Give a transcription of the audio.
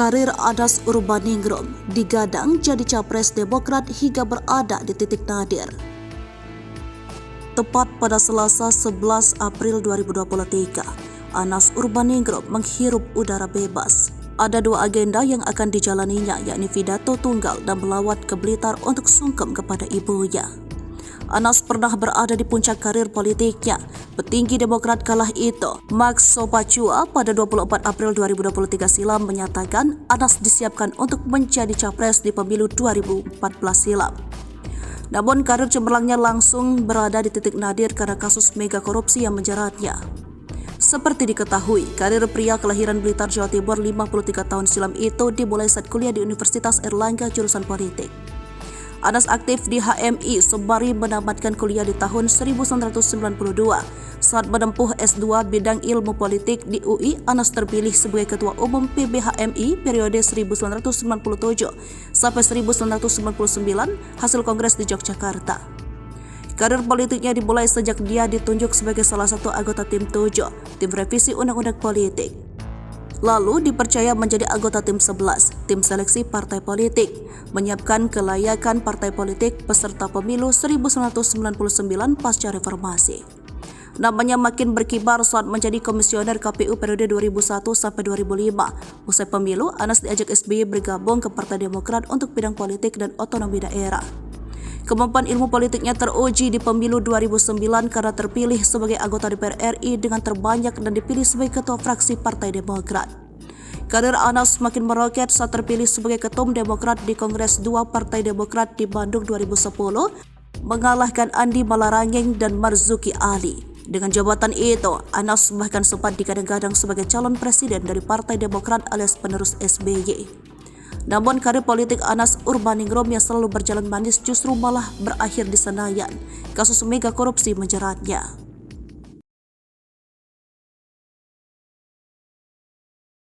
Karir Anas Urbaningrum digadang jadi capres Demokrat hingga berada di titik nadir. Tepat pada Selasa 11 April 2023, Anas Urbaningrum menghirup udara bebas. Ada dua agenda yang akan dijalaninya, yakni pidato tunggal dan melawat ke Blitar untuk sungkem kepada ibunya. Anas pernah berada di puncak karir politiknya. Petinggi Demokrat kala itu, Max Sopacua, pada 24 April 2023 silam menyatakan Anas disiapkan untuk menjadi capres di pemilu 2014 silam. Namun karir cemerlangnya langsung berada di titik nadir karena kasus mega korupsi yang menjeratnya. Seperti diketahui, karir pria kelahiran Blitar, Jawa Timur 53 tahun silam itu dimulai saat kuliah di Universitas Airlangga jurusan politik. Anas aktif di HMI sembari menamatkan kuliah di tahun 1992. Saat menempuh S2 bidang ilmu politik di UI, Anas terpilih sebagai Ketua Umum PBHMI periode 1997 sampai 1999 hasil Kongres di Yogyakarta. Karir politiknya dimulai sejak dia ditunjuk sebagai salah satu anggota Tim 7, Tim Revisi Undang-Undang Politik. Lalu dipercaya menjadi anggota Tim 11, Tim Seleksi Partai Politik, menyiapkan kelayakan partai politik peserta pemilu 1999 pasca reformasi. Namanya makin berkibar saat menjadi komisioner KPU periode 2001 sampai 2005. Usai pemilu, Anas diajak SBY bergabung ke Partai Demokrat untuk bidang politik dan otonomi daerah. Kemampuan ilmu politiknya teruji di pemilu 2009 karena terpilih sebagai anggota DPR RI dengan terbanyak dan dipilih sebagai ketua fraksi Partai Demokrat. Karir Anas makin meroket saat terpilih sebagai ketum Demokrat di Kongres 2 Partai Demokrat di Bandung 2010, mengalahkan Andi Malarangeng dan Marzuki Ali. Dengan jabatan itu, Anas bahkan sempat digadang-gadang sebagai calon presiden dari Partai Demokrat alias penerus SBY. Namun karir politik Anas Urbaningrum yang selalu berjalan manis justru malah berakhir di Senayan. Kasus mega korupsi menjeratnya.